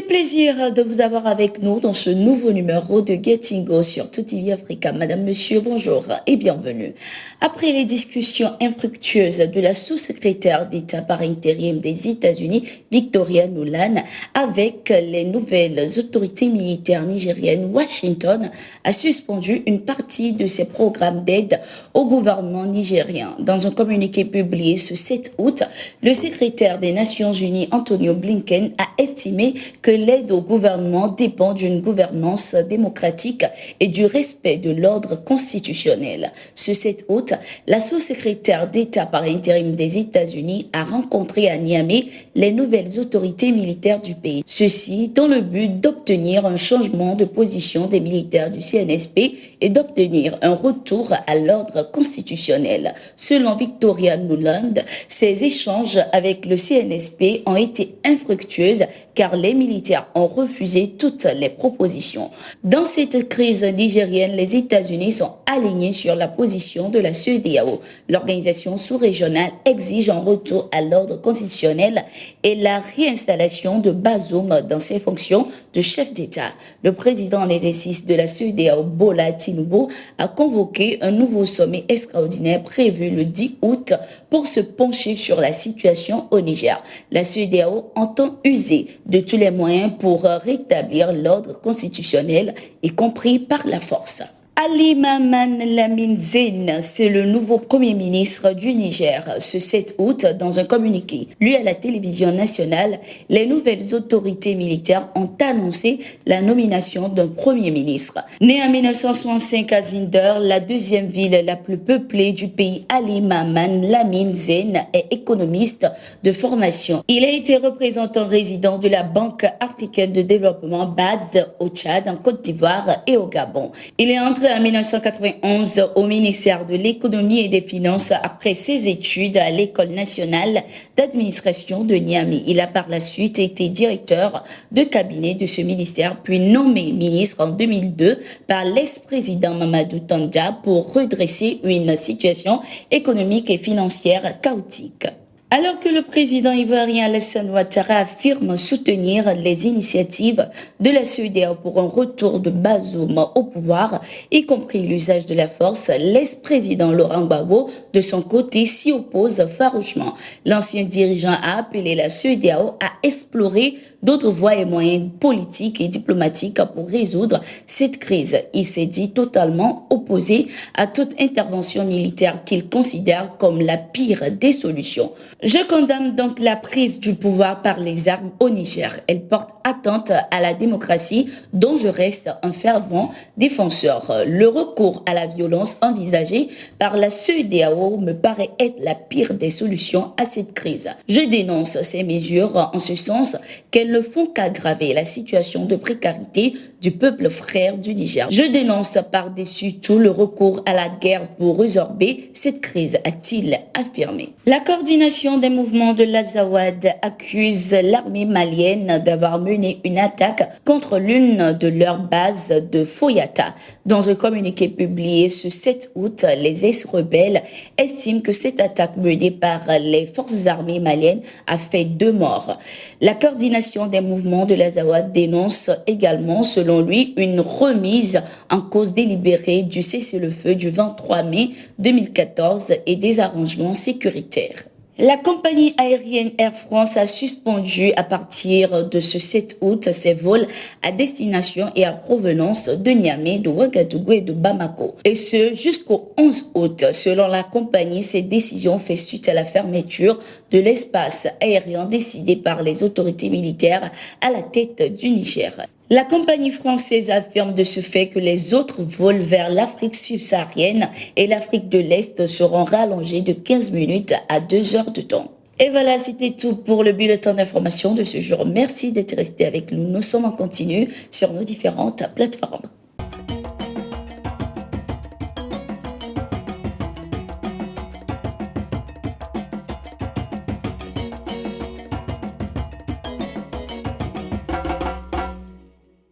plaisir de vous avoir avec nous dans ce nouveau numéro de Getting Go sur TOUTV Africa. Madame, Monsieur, bonjour et bienvenue. Après les discussions infructueuses de la sous-secrétaire d'État par intérim des États-Unis, Victoria Nuland, avec les nouvelles autorités militaires nigériennes, Washington a suspendu une partie de ses programmes d'aide au gouvernement nigérien. Dans un communiqué publié ce 7 août, le secrétaire des Nations Unies, Antonio Blinken, a estimé que l'aide au gouvernement dépend d'une gouvernance démocratique et du respect de l'ordre constitutionnel. Ce 7 août, la sous-secrétaire d'État par intérim des États-Unis a rencontré à Niamey les nouvelles autorités militaires du pays. Ceci dans le but d'obtenir un changement de position des militaires du CNSP et d'obtenir un retour à l'ordre constitutionnel. Selon Victoria Nuland, ces échanges avec le CNSP ont été infructueux car les militaires ont refusé toutes les propositions. Dans cette crise nigérienne, les États-Unis sont alignés sur la position de la CEDEAO. L'organisation sous-régionale exige un retour à l'ordre constitutionnel et la réinstallation de Bazoum dans ses fonctions de chef d'État. Le président en exercice de la CEDEAO, Bola Tinubu, a convoqué un nouveau sommet extraordinaire prévu le 10 août pour se pencher sur la situation au Niger. La CEDEAO entend user de tous les moyens pour rétablir l'ordre constitutionnel, y compris par la force. Ali Maman Lamine Zeine, c'est le nouveau Premier ministre du Niger. Ce 7 août, dans un communiqué lu à la télévision nationale, les nouvelles autorités militaires ont annoncé la nomination d'un Premier ministre. Né en 1965 à Zinder, la deuxième ville la plus peuplée du pays, Ali Maman Lamine Zeine est économiste de formation. Il a été représentant résident de la Banque africaine de développement BAD au Tchad, en Côte d'Ivoire et au Gabon. Il est entré en 1991 au ministère de l'économie et des finances après ses études à l'école nationale d'administration de Niamey. Il a par la suite été directeur de cabinet de ce ministère, puis nommé ministre en 2002 par l'ex-président Mamadou Tandja pour redresser une situation économique et financière chaotique. Alors que le président ivoirien Alassane Ouattara affirme soutenir les initiatives de la CEDEAO pour un retour de Bazoum au pouvoir, y compris l'usage de la force, l'ex-président Laurent Gbagbo, de son côté, s'y oppose farouchement. L'ancien dirigeant a appelé la CEDEAO à explorer d'autres voies et moyens politiques et diplomatiques pour résoudre cette crise. Il s'est dit totalement opposé à toute intervention militaire qu'il considère comme la pire des solutions. Je condamne donc la prise du pouvoir par les armes au Niger. Elle porte atteinte à la démocratie dont je reste un fervent défenseur. Le recours à la violence envisagé par la CEDEAO me paraît être la pire des solutions à cette crise. Je dénonce ces mesures en ce sens qu'elles ne font qu'aggraver la situation de précarité du peuple frère du Niger. Je dénonce par-dessus tout le recours à la guerre pour résorber cette crise, a-t-il affirmé. La coordination des mouvements de l'Azawad accuse l'armée malienne d'avoir mené une attaque contre l'une de leurs bases de Foyata. Dans un communiqué publié ce 7 août, les ex-rebelles estiment que cette attaque menée par les forces armées maliennes a fait 2 morts. La coordination des mouvements de l'Azawad dénonce également, selon lui, une remise en cause délibérée du cessez-le-feu du 23 mai 2014 et des arrangements sécuritaires. La compagnie aérienne Air France a suspendu à partir de ce 7 août ses vols à destination et à provenance de Niamey, de Ouagadougou et de Bamako. Et ce, jusqu'au 11 août. Selon la compagnie, cette décision fait suite à la fermeture de l'espace aérien décidé par les autorités militaires à la tête du Niger. La compagnie française affirme de ce fait que les autres vols vers l'Afrique subsaharienne et l'Afrique de l'Est seront rallongés de 15 minutes à 2 heures de temps. Et voilà, c'était tout pour le bulletin d'information de ce jour. Merci d'être resté avec nous. Nous sommes en continu sur nos différentes plateformes.